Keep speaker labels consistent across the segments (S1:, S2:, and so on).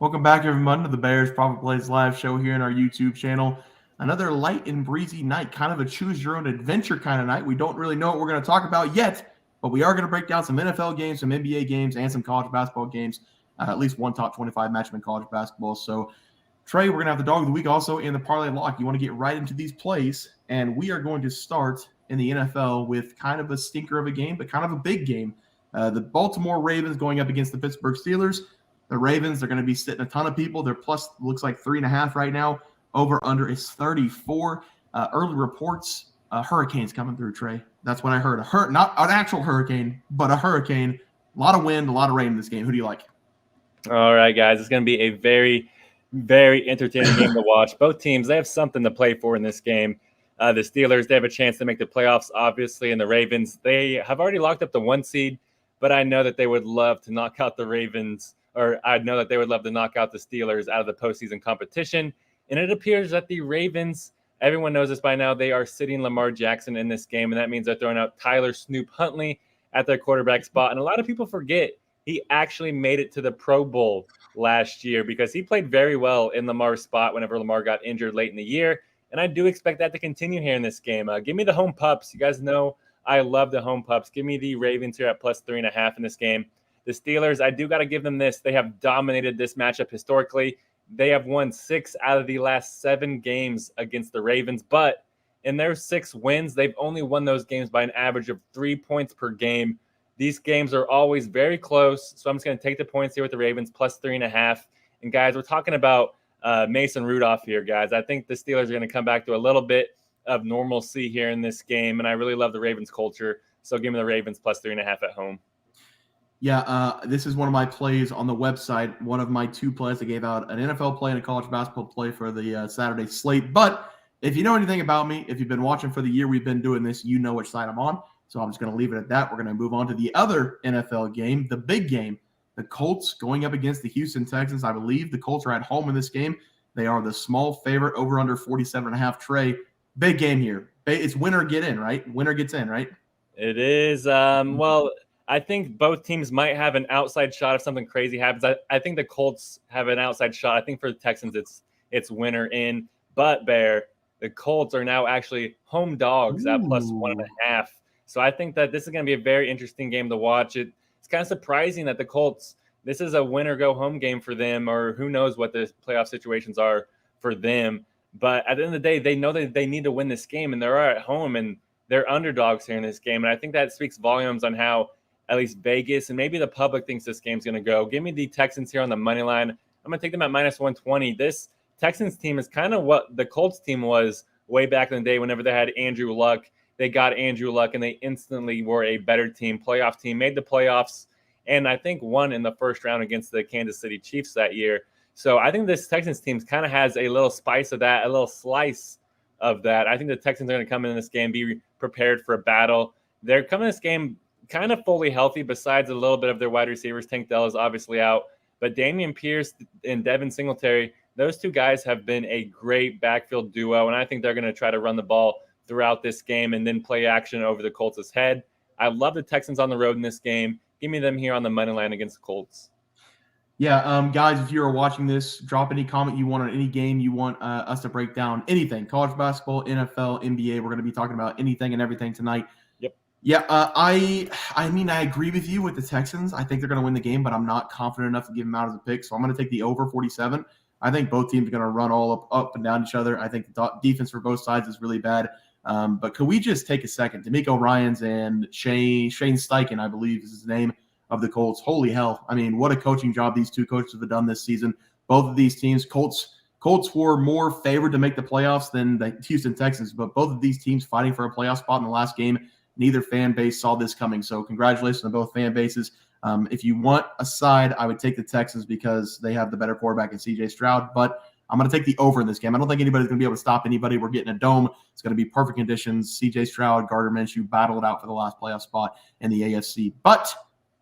S1: Welcome back, everyone, to the Bears Profit Plays live show here in our YouTube channel. Another light and breezy night, kind of a choose-your-own-adventure kind of night. We don't really know what we're going to talk about yet, but we are going to break down some NFL games, some NBA games, and some college basketball games, at least one top 25 matchup in college basketball. So, Trey, we're going to have the dog of the week also in the parlay lock. You want to get right into these plays, and we are going to start in the NFL with kind of a stinker of a game, but kind of a big game. The Baltimore Ravens going up against the Pittsburgh Steelers. The Ravens, they're going to be sitting a ton of people. They're plus, looks like 3.5 right now. Over under is 34. Early reports, hurricanes coming through, Trey. That's what I heard. Not an actual hurricane, but a hurricane. A lot of wind, a lot of rain in this game. Who do you like?
S2: All right, guys. It's going to be a very, very entertaining game to watch. Both teams, they have something to play for in this game. The Steelers, they have a chance to make the playoffs, obviously, and the Ravens, they have already locked up the 1 seed, but I know that they would love to knock out the Ravens, or I know that they would love to knock out the Steelers out of the postseason competition. And it appears that the Ravens, everyone knows this by now, they are sitting Lamar Jackson in this game, and that means they're throwing out Tyler Snoop Huntley at their quarterback spot. And a lot of people forget he actually made it to the Pro Bowl last year because he played very well in Lamar's spot whenever Lamar got injured late in the year. And I do expect that to continue here in this game. Give me the home pups. You guys know I love the home pups. Give me the Ravens here at plus 3.5 in this game. The Steelers, I do got to give them this. They have dominated this matchup historically. They have won 6 out of the last 7 games against the Ravens, but in their 6 wins, they've only won those games by an average of 3 points per game. These games are always very close, so I'm just going to take the points here with the Ravens, plus 3.5. And, guys, we're talking about Mason Rudolph here, guys. I think the Steelers are going to come back to a little bit of normalcy here in this game, and I really love the Ravens culture, so give me the Ravens plus 3.5 at home.
S1: Yeah, this is one of my plays on the website. One of my 2 plays. I gave out an NFL play and a college basketball play for the Saturday slate. But if you know anything about me, if you've been watching for the year we've been doing this, you know which side I'm on. So I'm just going to leave it at that. We're going to move on to the other NFL game, the big game. The Colts going up against the Houston Texans. I believe the Colts are at home in this game. They are the small favorite, over under 47.5. Trey, big game here. It's winner get in, right? Winner gets in, right?
S2: It is. Well, I think both teams might have an outside shot if something crazy happens. I think the Colts have an outside shot. I think for the Texans, it's winner in. But, Bear, the Colts are now actually home dogs at plus 1.5. So I think that this is going to be a very interesting game to watch. It's kind of surprising that the Colts, this is a win-or-go-home game for them, or who knows what the playoff situations are for them. But at the end of the day, they know that they need to win this game, and they're at home, and they're underdogs here in this game. And I think that speaks volumes on how at least Vegas and maybe the public thinks this game's going to go. Give me the Texans here on the money line. I'm going to take them at minus 120. This Texans team is kind of what the Colts team was way back in the day whenever they had Andrew Luck. They got Andrew Luck, and they instantly were a better team, playoff team, made the playoffs, and I think won in the first round against the Kansas City Chiefs that year. So I think this Texans team kind of has a little spice of that, a little slice of that. I think the Texans are going to come in this game, be prepared for a battle. They're coming in this game kind of fully healthy, besides a little bit of their wide receivers. Tank Dell is obviously out, but Dameon Pierce and Devin Singletary, those 2 guys have been a great backfield duo, and I think they're going to try to run the ball throughout this game and then play action over the Colts' head. I love the Texans on the road in this game. Give me them here on the money line against the Colts.
S1: Yeah, guys, if you are watching this, drop any comment you want on any game you want us to break down. Anything, college basketball, NFL, NBA. We're going to be talking about anything and everything tonight.
S2: Yep.
S1: Yeah, I mean, I agree with you with the Texans. I think they're going to win the game, but I'm not confident enough to give them out as a pick. So I'm going to take the over 47. I think both teams are going to run all up and down each other. I think the defense for both sides is really bad. But could we just take a second? D'Amico Ryans and Shane Steichen, I believe is his name, of the Colts. Holy hell. I mean, what a coaching job these 2 coaches have done this season. Both of these teams, Colts were more favored to make the playoffs than the Houston Texans, but both of these teams fighting for a playoff spot in the last game. Neither fan base saw this coming. So congratulations to both fan bases. If you want a side, I would take the Texans because they have the better quarterback in C.J. Stroud, but I'm going to take the over in this game. I don't think anybody's going to be able to stop anybody. We're getting a dome. It's going to be perfect conditions. C.J. Stroud, Gardner Minshew battle it out for the last playoff spot in the AFC. But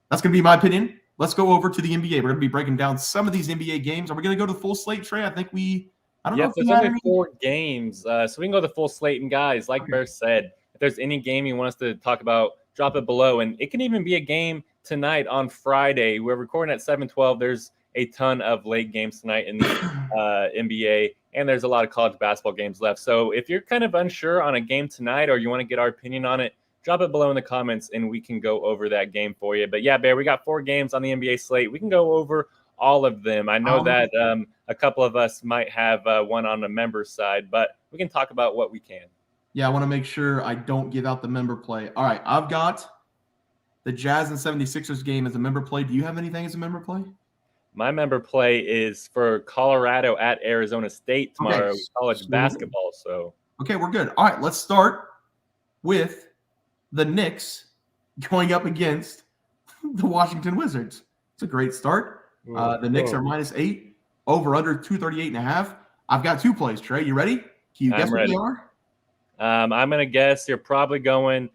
S1: that's going to be my opinion. Let's go over to the NBA. We're going to be breaking down some of these NBA games. Are we going to go to the full slate, Trey? I think I don't know if
S2: there's only 4 games. So we can go to the full slate. And, guys, like Bear said, if there's any game you want us to talk about, drop it below. And it can even be a game tonight on Friday. We're recording at 7:12. There's a ton of late games tonight in the NBA, and there's a lot of college basketball games left. So if you're kind of unsure on a game tonight, or you want to get our opinion on it, drop it below in the comments, and we can go over that game for you. But yeah, Bear, we got 4 games on the NBA slate. We can go over all of them. I know that a couple of us might have one on the member side, but we can talk about what we can.
S1: Yeah, I want to make sure I don't give out the member play. All right, I've got the Jazz and 76ers game as a member play. Do you have anything as a member play?
S2: My member play is for Colorado at Arizona State tomorrow, college basketball. So
S1: okay, we're good. All right, let's start with the Knicks going up against the Washington Wizards. It's a great start. The Knicks are -8, over under 238.5. I've got 2 plays. Trey, you ready? Can you guess what they are?
S2: I'm going to guess you're probably going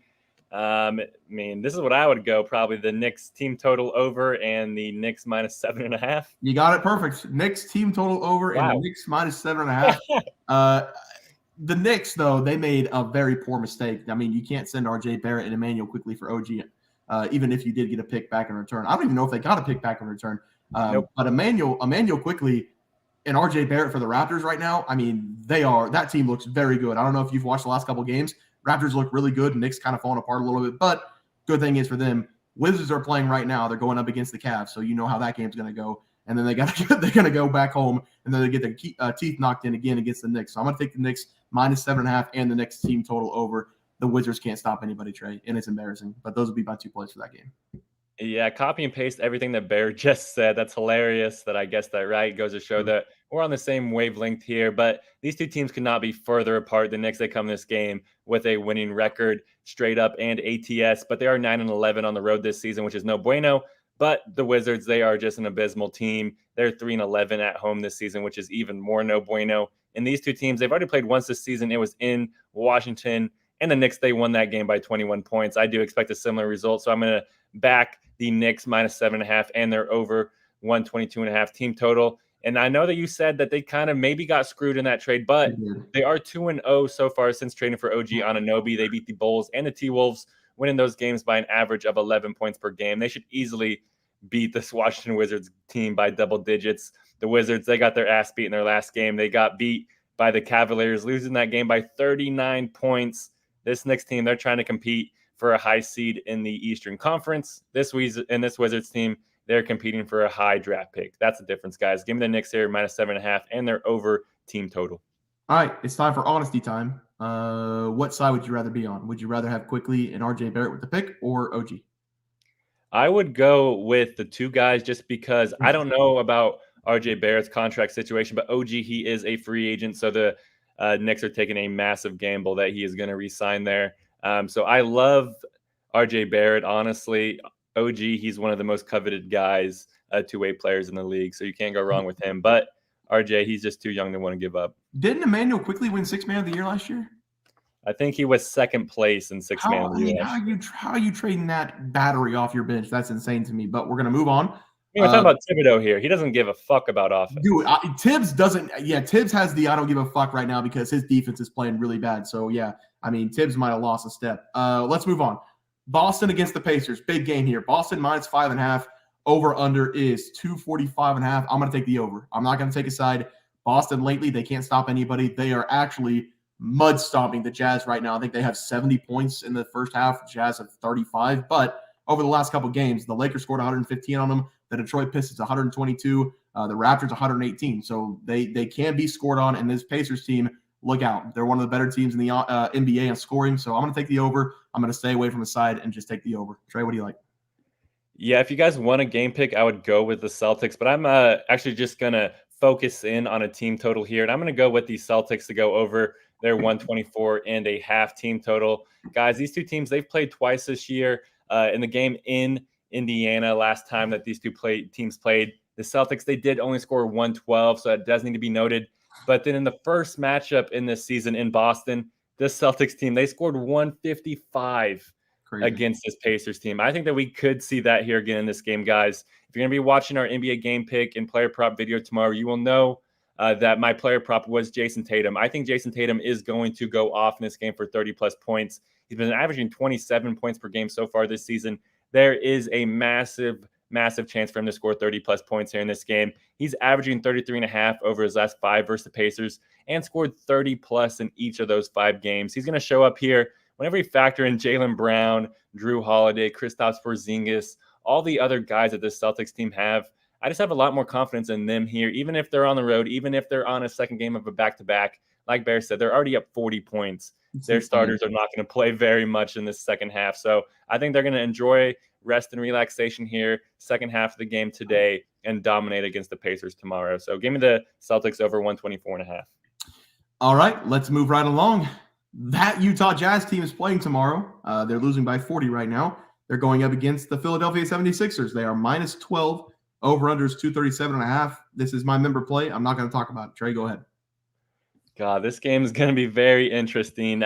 S2: this is what I would go, probably the Knicks team total over and the Knicks -7.5.
S1: You got it perfect. Knicks team total over and the Knicks -7.5. The Knicks, though, they made a very poor mistake. I mean, you can't send RJ Barrett and Emmanuel quickly for OG, even if you did get a pick back in return. I don't even know if they got a pick back in return.
S2: Nope.
S1: But Emmanuel quickly and RJ Barrett for the Raptors right now, I mean, that team looks very good. I don't know if you've watched the last couple of games. Raptors look really good. Knicks kind of falling apart a little bit, but good thing is for them, Wizards are playing right now. They're going up against the Cavs, so you know how that game's going to go. And then they're going to go back home, and then they get their teeth knocked in again against the Knicks. So I'm going to take the Knicks -7.5 and the Knicks team total over. The Wizards can't stop anybody, Trey, and it's embarrassing. But those would be my 2 plays for that game.
S2: Yeah, copy and paste everything that Bear just said. That's hilarious that I guessed that right. Goes to show that we're on the same wavelength here. But these 2 teams could not be further apart. The Knicks, they come this game with a winning record straight up and ATS, but they are 9-11 on the road this season, which is no bueno. But the Wizards, they are just an abysmal team. They're 3-11 at home this season, which is even more no bueno. And these 2 teams, they've already played once this season. It was in Washington, and the Knicks, they won that game by 21 points. I do expect a similar result, so I'm going to back the Knicks -7.5 and their over 122.5 team total. And I know that you said that they kind of maybe got screwed in that trade, but they are 2-0 so far since trading for OG Anunoby. They beat the Bulls and the T-Wolves, winning those games by an average of 11 points per game. They should easily beat this Washington Wizards team by double digits. The Wizards, they got their ass beat in their last game. They got beat by the Cavaliers, losing that game by 39 points. This Knicks team, they're trying to compete for a high seed in the Eastern Conference. This Wizards team, they're competing for a high draft pick. That's the difference, guys. Give me the Knicks here, -7.5, and their over team total.
S1: All right, it's time for honesty time. What side would you rather be on? Would you rather have Quickly and RJ Barrett with the pick or OG?
S2: I would go with the 2 guys just because I don't know about RJ Barrett's contract situation, but OG, he is a free agent, so the Knicks are taking a massive gamble that he is going to re-sign there. So I love RJ Barrett, honestly. OG, he's one of the most coveted guys, 2-way players in the league, so you can't go wrong with him. But RJ, he's just too young to want to give up.
S1: Didn't Emmanuel Quickly win 6th Man of the Year last year?
S2: I think he was 2nd place in 6th Man of the Year.
S1: How are you trading that battery off your bench? That's insane to me. But we're going to move on.
S2: We're talking about Thibodeau here. He doesn't give a fuck about offense.
S1: Dude, Tibbs doesn't. Yeah, Tibbs has the I don't give a fuck right now because his defense is playing really bad. So, yeah, I mean, Tibbs might have lost a step. Let's move on. Boston against the Pacers. Big game here. Boston -5.5. Over under is 245.5. I'm going to take the over. I'm not going to take a side. Boston lately, they can't stop anybody. They are actually mud stomping the Jazz right now. I think they have 70 points in the first half. Jazz have 35. But over the last couple of games, the Lakers scored 115 on them. The Detroit Pistons 122. The Raptors 118. So they can be scored on. And this Pacers team, look out. They're one of the better teams in the NBA in scoring. So I'm going to take the over. I'm going to stay away from the side and just take the over. Trey, what do you like?
S2: Yeah, if you guys want a game pick, I would go with the Celtics. But I'm actually just going to focus in on a team total here. And I'm going to go with the Celtics to go over their 124.5 team total. Guys, these 2 teams, they've played twice this year. In the game in Indiana last time that these 2 teams played, the Celtics, they did only score 112, so that does need to be noted. But then in the first matchup in this season in Boston, this Celtics team, they scored 155 against this Pacers team. I think that we could see that here again in this game, guys. If you're going to be watching our NBA game pick and player prop video tomorrow, you will know that my player prop was Jason Tatum. I think Jason Tatum is going to go off in this game for 30-plus points. He's been averaging 27 points per game so far this season. There is a massive massive chance for him to score 30-plus points here in this game. He's averaging 33.5 over his last 5 versus the Pacers and scored 30-plus in each of those 5 games. He's going to show up here whenever you factor in Jaylen Brown, Drew Holiday, Kristaps Porzingis, all the other guys that this Celtics team have. I just have a lot more confidence in them here, even if they're on the road, even if they're on a second game of a back-to-back. Like Bear said, they're already up 40 points. Their starters are not going to play very much in this second half. So I think they're going to enjoy rest and relaxation here, second half of the game today, and dominate against the Pacers tomorrow. So give me the Celtics over 124.5.
S1: All right, let's move right along. That Utah Jazz team is playing tomorrow. They're losing by 40 right now. They're going up against the Philadelphia 76ers. They are minus 12. Over-unders 237.5. This is my member play. I'm not going to talk about it. Trey, go ahead.
S2: God, this game is going to be very interesting.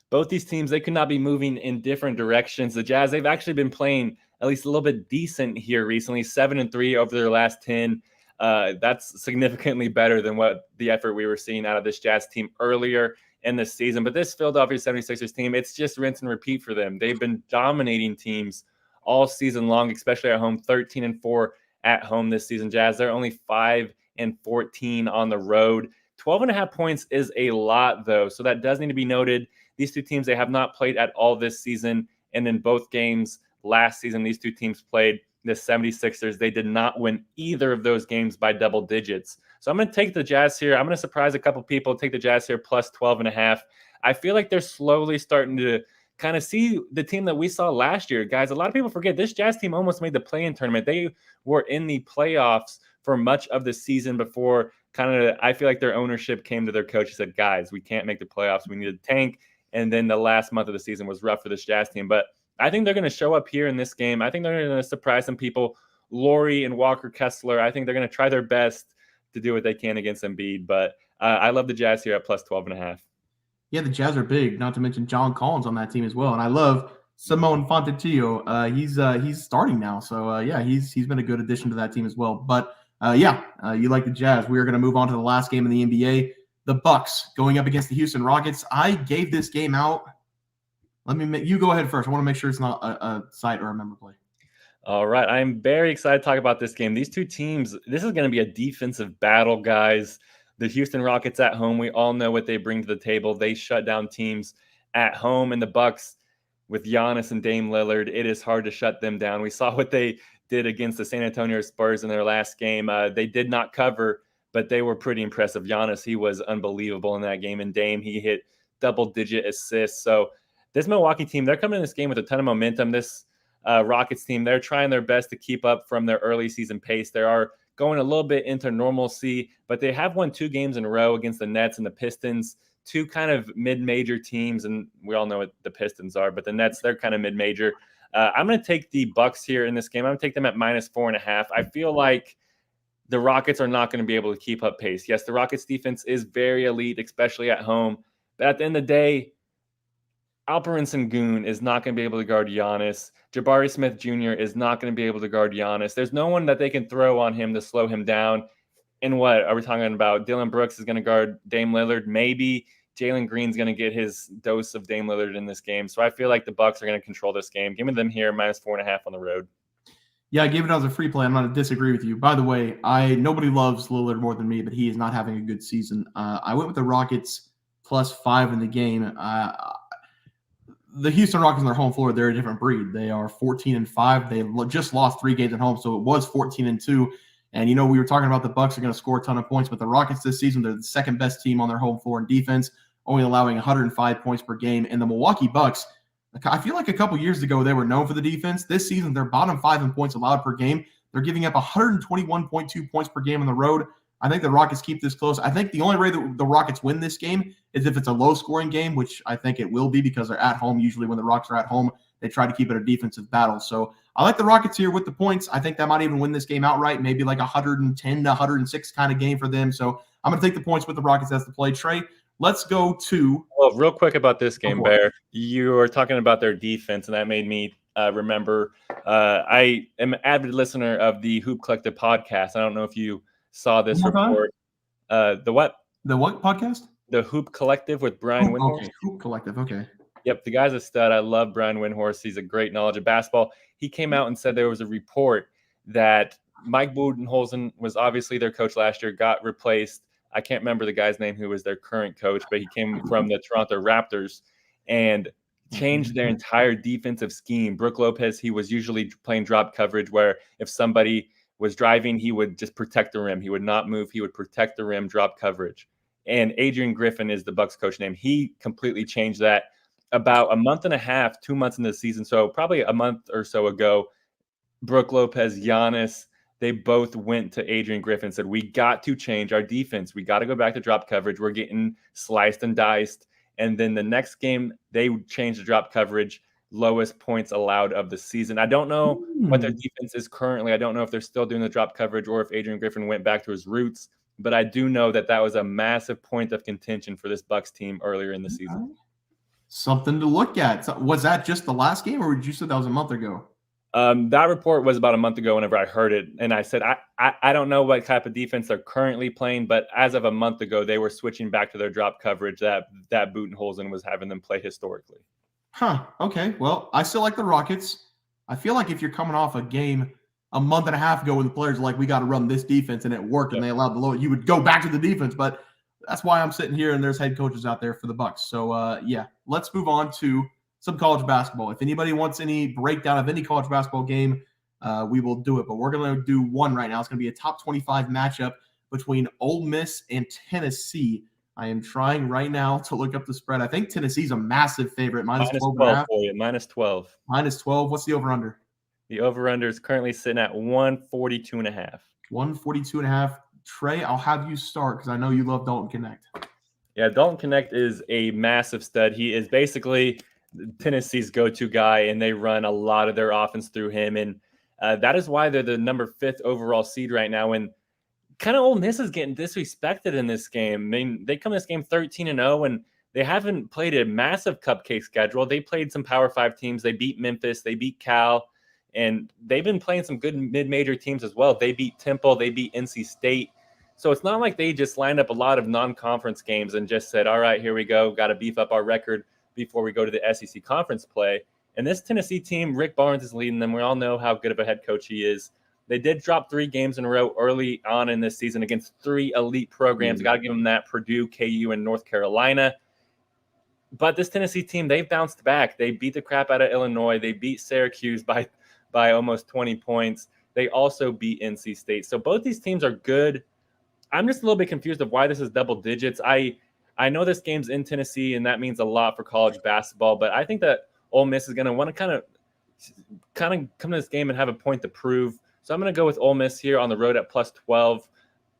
S2: Both these teams, they could not be moving in different directions. The Jazz, they've actually been playing at least a little bit decent here recently, 7-3 over their last 10. That's significantly better than what the effort we were seeing out of this Jazz team earlier in the season. But this Philadelphia 76ers team, it's just rinse and repeat for them. They've been dominating teams all season long, especially at home, 13-4 at home this season. Jazz, they're only 5-14 on the road. 12.5 points is a lot, though, so that does need to be noted. These two teams, they have not played at all this season, and in both games last season, these two teams played. The 76ers, they did not win either of those games by double digits. So I'm going to take the Jazz here. I'm going to surprise a couple people, take the Jazz here plus 12.5. I feel like they're slowly starting to kind of see the team that we saw last year. Guys, a lot of people forget this Jazz team almost made the play-in tournament. They were in the playoffs for much of the season before I feel like their ownership came to their coach and said, guys, we can't make the playoffs. We need a tank. And then the last month of the season was rough for this Jazz team. But I think they're going to show up here in this game. I think they're going to surprise some people. Laurie and Walker Kessler, I think they're going to try their best to do what they can against Embiid. But I love the Jazz here at plus 12.5.
S1: Yeah, the Jazz are big, not to mention John Collins on that team as well. And I love Simone Fontecchio. He's starting now. So, he's been a good addition to that team as well. But, you like the Jazz. We are going to move on to the last game in the NBA. The Bucks going up against the Houston Rockets. I gave this game out. You go ahead first. I want to make sure it's not a site or a member play.
S2: All right. I'm very excited to talk about this game. These two teams, this is going to be a defensive battle, guys. The Houston Rockets at home, we all know what they bring to the table. They shut down teams at home. And the Bucks, with Giannis and Dame Lillard, it is hard to shut them down. We saw what they did against the San Antonio Spurs in their last game. They did not cover, but they were pretty impressive. Giannis, he was unbelievable in that game. And Dame, he hit double-digit assists. So this Milwaukee team, they're coming in this game with a ton of momentum. This Rockets team, they're trying their best to keep up from their early season pace. They are going a little bit into normalcy, but they have won 2 games in a row against the Nets and the Pistons, 2 kind of mid-major teams, and we all know what the Pistons are, but the Nets, they're kind of mid-major. I'm going to take the Bucks here in this game. I'm going to take them at minus 4.5. I feel like the Rockets are not going to be able to keep up pace. Yes, the Rockets defense is very elite, especially at home, but at the end of the day, Alperen Sengun is not going to be able to guard Giannis. Jabari Smith Jr. is not going to be able to guard Giannis. There's no one that they can throw on him to slow him down. And what are we talking about? Dylan Brooks is going to guard Dame Lillard. Maybe Jalen Green's going to get his dose of Dame Lillard in this game. So I feel like the Bucks are going to control this game. Give me them here, minus 4.5 on the road.
S1: Yeah, I gave it as a free play. I'm not going to disagree with you. By the way, nobody loves Lillard more than me, but he is not having a good season. I went with the Rockets plus 5 in the game. The Houston Rockets on their home floor, they're a different breed. They are 14-5. They just lost 3 games at home, so it was 14-2. And, we were talking about the Bucks are going to score a ton of points, but the Rockets this season, they're the second best team on their home floor in defense, only allowing 105 points per game. And the Milwaukee Bucks, I feel like a couple years ago they were known for the defense. This season, they're bottom 5 in points allowed per game. They're giving up 121.2 points per game on the road. I think the Rockets keep this close. I think the only way that the Rockets win this game is if it's a low-scoring game, which I think it will be because they're at home. Usually when the Rockets are at home, they try to keep it a defensive battle. So I like the Rockets here with the points. I think that might even win this game outright, maybe like 110 to 106 kind of game for them. So I'm going to take the points with the Rockets as the play. Trey, let's go to –
S2: Well, real quick about this game, Bear. You were talking about their defense, and that made me remember I am an avid listener of the Hoop Collective podcast. I don't know if you saw this report. The what?
S1: The what podcast?
S2: The Hoop Collective with Brian Windhorst.
S1: Okay, Hoop Collective, okay.
S2: Yep, the guy's a stud. I love Brian Windhorst. He's a great knowledge of basketball. He came out and said there was a report that Mike Budenholzer was obviously their coach last year, got replaced. I can't remember the guy's name who was their current coach, but he came from the Toronto Raptors and changed their entire defensive scheme. Brook Lopez, he was usually playing drop coverage where if somebody was driving, he would just protect the rim. He would not move. He would protect the rim, drop coverage. And Adrian Griffin is the Bucks coach name. He completely changed that about a month and a half, 2 months into the season. So probably a month or so ago, Brook Lopez, Giannis, they both went to Adrian Griffin and said, we got to change our defense. We got to go back to drop coverage. We're getting sliced and diced. And then the next game, they changed the drop coverage, lowest points allowed of the season. I don't know what their defense is currently. I don't know if they're still doing the drop coverage or if Adrian Griffin went back to his roots. But I do know that was a massive point of contention for this Bucks team earlier in the season.
S1: Something to look at. So was that just the last game, or did you say that was a month ago?
S2: That report was about a month ago whenever I heard it. And I said, I don't know what type of defense they're currently playing, but as of a month ago, they were switching back to their drop coverage that Budenholzer was having them play historically.
S1: Huh. Okay. Well, I still like the Rockets. I feel like if you're coming off a game a month and a half ago when the players are like, we got to run this defense, and it worked, and they allowed the low, you would go back to the defense. But that's why I'm sitting here, and there's head coaches out there for the Bucks. So, yeah, let's move on to some college basketball. If anybody wants any breakdown of any college basketball game, we will do it. But we're going to do one right now. It's going to be a top 25 matchup between Ole Miss and Tennessee. I am trying right now to look up the spread. I think Tennessee's a massive favorite. Minus 12
S2: for you. Minus 12.
S1: Minus 12. What's the over-under?
S2: The over-under is currently sitting at 142.5.
S1: 142.5. Trey, I'll have you start because I know you love Dalton Connect.
S2: Yeah, Dalton Connect is a massive stud. He is basically Tennessee's go-to guy, and they run a lot of their offense through him. And that is why they're the number 5th overall seed right now. And kind of Ole Miss is getting disrespected in this game. I mean, they come this game 13-0, and they haven't played a massive cupcake schedule. They played some Power 5 teams. They beat Memphis. They beat Cal. And they've been playing some good mid-major teams as well. They beat Temple. They beat NC State. So it's not like they just lined up a lot of non-conference games and just said, all right, here we go. Got to beef up our record before we go to the SEC conference play. And this Tennessee team, Rick Barnes is leading them. We all know how good of a head coach he is. They did drop 3 games in a row early on in this season against 3 elite programs. Got to give them that: Purdue, KU, and North Carolina. But this Tennessee team, they've bounced back. They beat the crap out of Illinois. They beat Syracuse by almost 20 points. They also beat NC State. So both these teams are good. I'm just a little bit confused of why this is double digits. I know this game's in Tennessee, and that means a lot for college basketball, but I think that Ole Miss is going to want to kind of come to this game and have a point to prove. So I'm going to go with Ole Miss here on the road at plus 12.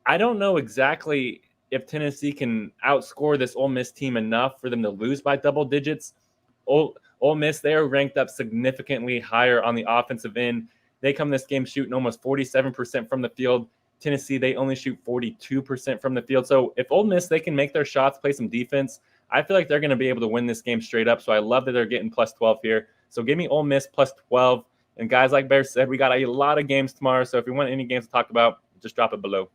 S2: I don't know exactly if Tennessee can outscore this Ole Miss team enough for them to lose by double digits. Ole Miss, they are ranked up significantly higher on the offensive end. They come this game shooting almost 47% from the field. Tennessee, they only shoot 42% from the field. So if Ole Miss, they can make their shots, play some defense, I feel like they're going to be able to win this game straight up. So I love that they're getting plus 12 here. So give me Ole Miss plus 12. And guys, like Bear said, we got a lot of games tomorrow. So if you want any games to talk about, just drop it below.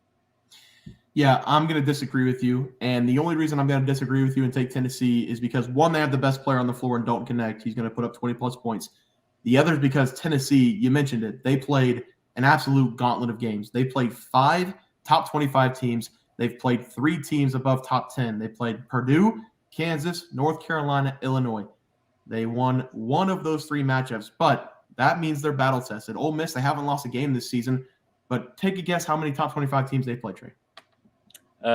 S1: Yeah, I'm going to disagree with you. And the only reason I'm going to disagree with you and take Tennessee is because, one, they have the best player on the floor in Dalton Connect. He's going to put up 20-plus points. The other is because Tennessee, you mentioned it, they played an absolute gauntlet of games. They played 5 top 25 teams. They've played 3 teams above top 10. They played Purdue, Kansas, North Carolina, Illinois. They won 1 of those 3 matchups, but that means they're battle tested. Ole Miss, they haven't lost a game this season, but take a guess how many top 25 teams they played, Trey.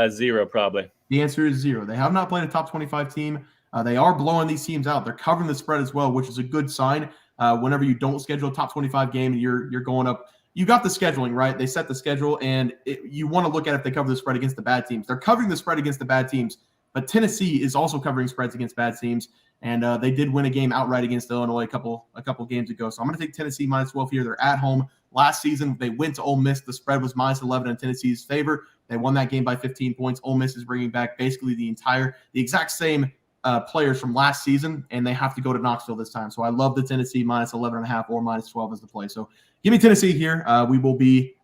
S2: 0 probably.
S1: The answer is 0. They have not played a top 25 team. They are blowing these teams out. They're covering the spread as well, which is a good sign. Whenever you don't schedule a top 25 game and you're going up, you got the scheduling, right? They set the schedule, and you want to look at if they cover the spread against the bad teams. They're covering the spread against the bad teams, but Tennessee is also covering spreads against bad teams, and they did win a game outright against Illinois a couple games ago. So I'm going to take Tennessee minus 12 here. They're at home. Last season, they went to Ole Miss. The spread was minus 11 in Tennessee's favor. They won that game by 15 points. Ole Miss is bringing back basically the exact same players from last season, and they have to go to Knoxville this time. So I love the Tennessee minus 11.5 or minus 12 as the play. So give me Tennessee here. We will be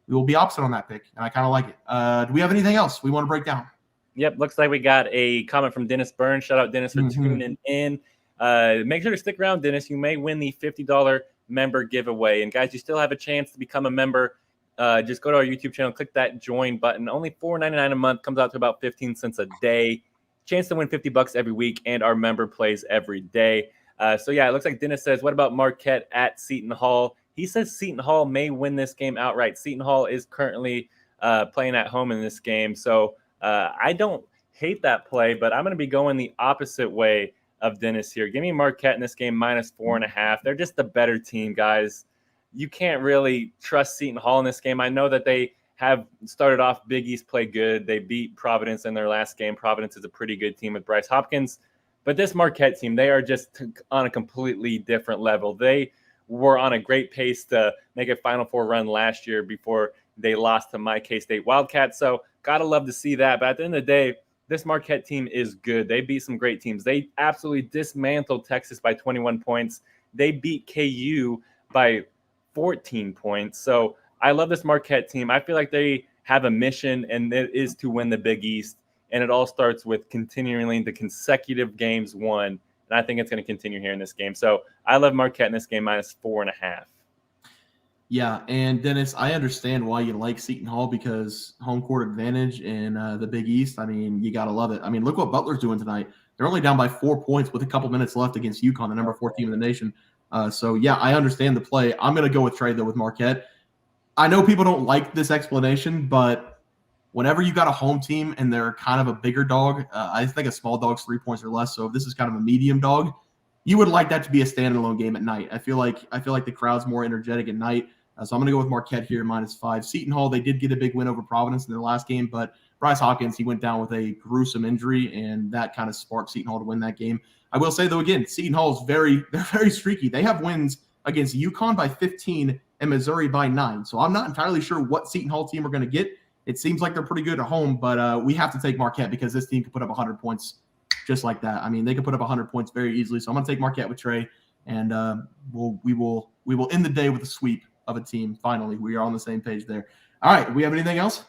S1: opposite on that pick, and I kind of like it. Do we have anything else we want to break down?
S2: Yep, looks like we got a comment from Dennis Burns. Shout out Dennis for tuning in. Make sure to stick around, Dennis. You may win the $50 member giveaway. And guys, you still have a chance to become a member. Just go to our YouTube channel, click that join button. Only $4.99 a month, comes out to about 15 cents a day. Chance to win $50 every week, and our member plays every day. So yeah, it looks like Dennis says, what about Marquette at Seton Hall? He says Seton Hall may win this game outright. Seton Hall is currently playing at home in this game. So I don't hate that play, but I'm going to be going the opposite way of Dennis here. Give me Marquette in this game -4.5. They're just the better team, guys. You can't really trust Seton Hall in this game. I know that they have started off Big East play good. They beat Providence in their last game. Providence is a pretty good team with Bryce Hopkins. But this Marquette team, they are just on a completely different level. They were on a great pace to make a Final Four run last year before they lost to my K-State Wildcats. So got to love to see that. But at the end of the day, this Marquette team is good. They beat some great teams. They absolutely dismantled Texas by 21 points. They beat KU by 14 points. So I love this Marquette team. I feel like they have a mission, and it is to win the Big East. And it all starts with continuing the consecutive games won. And I think it's going to continue here in this game. So I love Marquette in this game -4.5.
S1: Yeah, and Dennis, I understand why you like Seton Hall because home court advantage in the Big East. I mean, you got to love it. I mean, look what Butler's doing tonight. They're only down by 4 points with a couple minutes left against UConn, the number 4 team in the nation. So, yeah, I understand the play. I'm going to go with Trey, though, with Marquette. I know people don't like this explanation, but whenever you got a home team and they're kind of a bigger dog, I think a small dog's 3 points or less. So if this is kind of a medium dog, you would like that to be a standalone game at night. I feel like the crowd's more energetic at night. So I'm going to go with Marquette here -5. Seton Hall, they did get a big win over Providence in their last game, but Bryce Hopkins, he went down with a gruesome injury, and that kind of sparked Seton Hall to win that game. I will say, though, again, Seton Hall is they're very streaky. They have wins against UConn by 15 and Missouri by 9. So I'm not entirely sure what Seton Hall team we're going to get. It seems like they're pretty good at home, but we have to take Marquette because this team can put up 100 points just like that. I mean, they can put up 100 points very easily. So I'm going to take Marquette with Trey, and we will end the day with a sweep of a team. Finally, we are on the same page there. All right, we have anything else?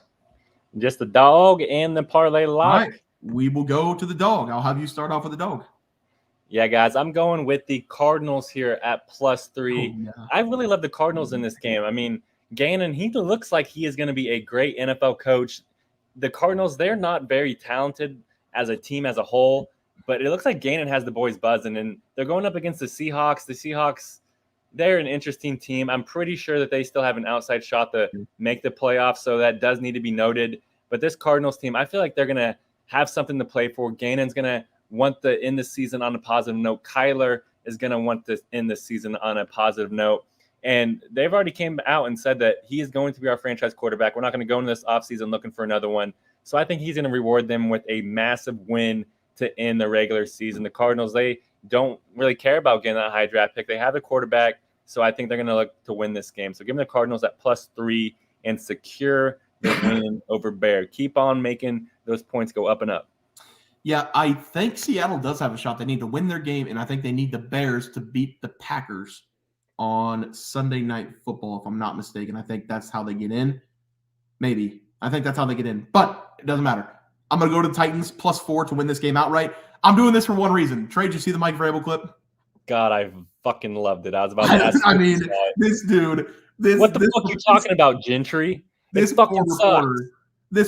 S2: Just the dog and the parlay lock.
S1: All right, we will go to the dog. I'll have you start off with the dog.
S2: Yeah, guys, I'm going with the Cardinals here at +3.
S1: Oh, yeah.
S2: I really love the Cardinals in this game. I mean, Gannon, he looks like he is going to be a great NFL coach. The Cardinals, they're not very talented as a team as a whole, but it looks like Gannon has the boys buzzing, and they're going up against the Seahawks. The Seahawks, they're an interesting team. I'm pretty sure that they still have an outside shot to make the playoffs, so that does need to be noted. But this Cardinals team, I feel like they're going to have something to play for. Gannon's going to want to end the season on a positive note. Kyler is going to want to end the season on a positive note. And they've already came out and said that he is going to be our franchise quarterback. We're not going to go into this offseason looking for another one. So I think he's going to reward them with a massive win to end the regular season. The Cardinals, they don't really care about getting that high draft pick. They have the quarterback, so I think they're going to look to win this game. So give me the Cardinals at +3 and secure the win over Bear. Keep on making those points go up and up.
S1: Yeah, I think Seattle does have a shot. They need to win their game, and I think they need the Bears to beat the Packers on Sunday Night Football, if I'm not mistaken. I think that's how they get in. Maybe. I think that's how they get in. But it doesn't matter. I'm going to go to the Titans +4 to win this game outright. I'm doing this for one reason. Trey, did you see the Mike Vrabel clip?
S2: God, I fucking loved it. I was about to ask
S1: I mean, this dude.
S2: What the fuck are you talking about, Gentry?
S1: This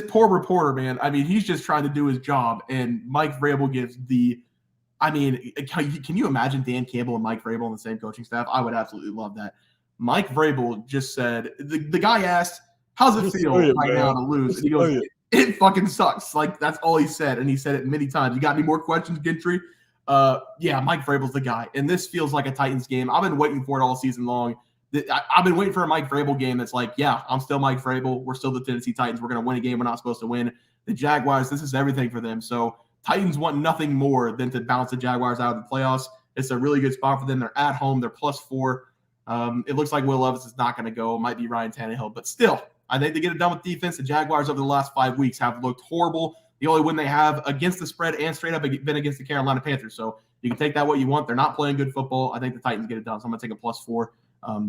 S1: poor reporter, man. I mean, he's just trying to do his job, and Mike Vrabel gives the – I mean, can you imagine Dan Campbell and Mike Vrabel on the same coaching staff? I would absolutely love that. Mike Vrabel just said – the guy asked, how's it feel right now to lose? And he goes, it fucking sucks. Like, that's all he said, and he said it many times. You got any more questions, Gentry? Yeah, Mike Vrabel's the guy, and this feels like a Titans game. I've been waiting for it all season long. I've been waiting for a Mike Vrabel game that's like, yeah, I'm still Mike Vrabel. We're still the Tennessee Titans. We're going to win a game we're not supposed to win. The Jaguars, this is everything for them. So Titans want nothing more than to bounce the Jaguars out of the playoffs. It's a really good spot for them. They're at home. They're +4. It looks like Will Levis is not going to go. It might be Ryan Tannehill. But still, I think they get it done with defense. The Jaguars over the last 5 weeks have looked horrible. The only win they have against the spread and straight up been against the Carolina Panthers. So you can take that what you want. They're not playing good football. I think the Titans get it done. So I'm going to take a +4.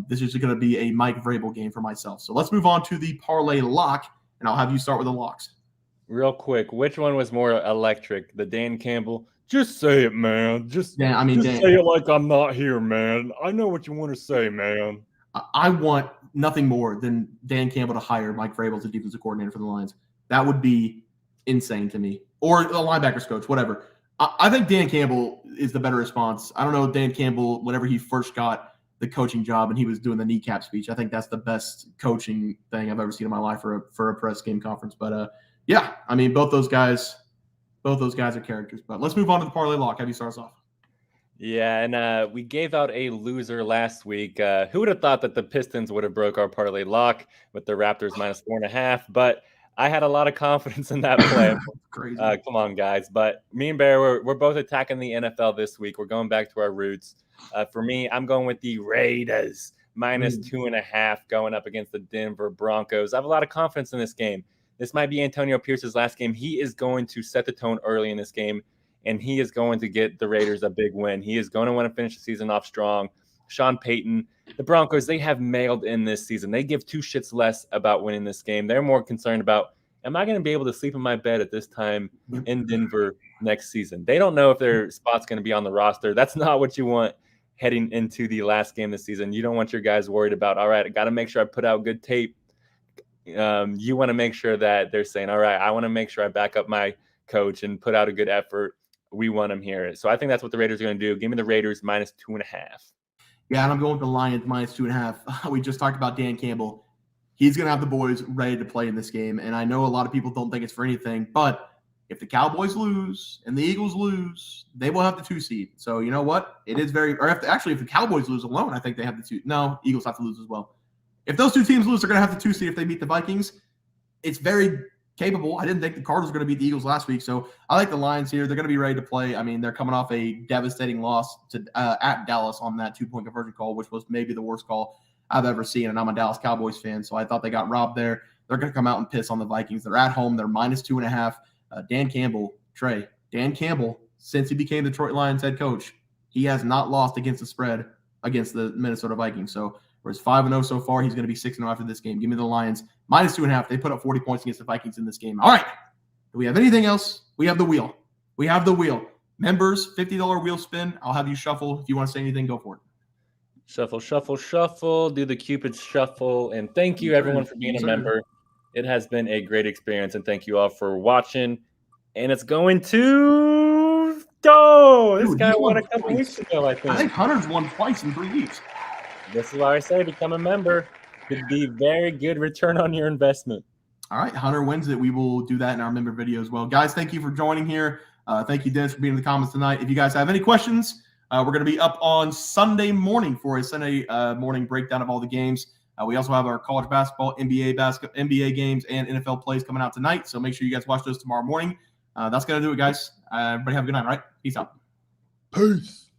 S1: This is going to be a Mike Vrabel game for myself. So let's move on to the parlay lock, and I'll have you start with the locks.
S2: Real quick, which one was more electric, the Dan Campbell Just say it, man. Just say it like I'm not here, man. I know what you want to say, man.
S1: I want nothing more than Dan Campbell to hire Mike Vrabel as the defensive coordinator for the Lions. That would be insane to me. Or a linebackers coach, whatever. I think Dan Campbell is the better response. I don't know, Dan Campbell, whenever he first got the coaching job and he was doing the kneecap speech, I think that's the best coaching thing I've ever seen in my life for a press game conference. But yeah, I mean, both those guys are characters. But let's move on to the parlay lock. Have you start us off?
S2: Yeah, and we gave out a loser last week. Who would have thought that the Pistons would have broke our parlay lock with the Raptors -4.5? But I had a lot of confidence in that play.
S1: Crazy.
S2: Come on, guys. But me and Bear, we're both attacking the NFL this week. We're going back to our roots. For me, I'm going with the Raiders -2.5 going up against the Denver Broncos. I have a lot of confidence in this game. This might be Antonio Pierce's last game. He is going to set the tone early in this game, and he is going to get the Raiders a big win. He is going to want to finish the season off strong. Sean Payton, the Broncos, they have mailed in this season. They give two shits less about winning this game. They're more concerned about, am I going to be able to sleep in my bed at this time in Denver next season? They don't know if their spot's going to be on the roster. That's not what you want heading into the last game this season. You don't want your guys worried about, all right, I got to make sure I put out good tape. You want to make sure that they're saying, all right, I want to make sure I back up my coach and put out a good effort. We want them here. So I think that's what the Raiders are going to do. Give me the Raiders -2.5.
S1: Yeah, and I'm going with the Lions -2.5. We just talked about Dan Campbell. He's going to have the boys ready to play in this game. And I know a lot of people don't think it's for anything, but if the Cowboys lose and the Eagles lose, they will have the 2 seed. So you know what? It is very – or if the Cowboys lose alone, I think they have the 2 – no, Eagles have to lose as well. If those 2 teams lose, they're going to have the 2 seed if they beat the Vikings. It's very capable. I didn't think the Cardinals were going to beat the Eagles last week, so I like the Lions here. They're going to be ready to play. I mean, they're coming off a devastating loss to at Dallas on that 2-point conversion call, which was maybe the worst call I've ever seen, and I'm a Dallas Cowboys fan, so I thought they got robbed there. They're going to come out and piss on the Vikings. They're at home. They're -2.5. Dan Campbell, since he became the Detroit Lions head coach, he has not lost against the spread against the Minnesota Vikings. So whereas 5-0 so far, he's going to be 6-0 after this game. Give me the Lions -2.5. They put up 40 points against the Vikings in this game. All right. Do we have anything else? We have the wheel. Members, $50 wheel spin. I'll have you shuffle. If you want to say anything, go for it.
S2: Shuffle, shuffle, shuffle. Do the Cupid shuffle. And thank you, everyone, for being a member. It has been a great experience, and thank you all for watching. And it's going to go. This guy won a couple weeks ago, I think.
S1: I think Hunter's won twice in 3 weeks.
S2: This is why I say become a member. Could be very good return on your investment.
S1: All right, Hunter wins it. We will do that in our member video as well. Guys, thank you for joining here. Thank you, Dennis, for being in the comments tonight. If you guys have any questions, we're going to be up on Sunday morning for a Sunday morning breakdown of all the games. We also have our college basketball, NBA games, and NFL plays coming out tonight. So make sure you guys watch those tomorrow morning. That's going to do it, guys. Everybody have a good night, all right? Peace out.
S2: Peace.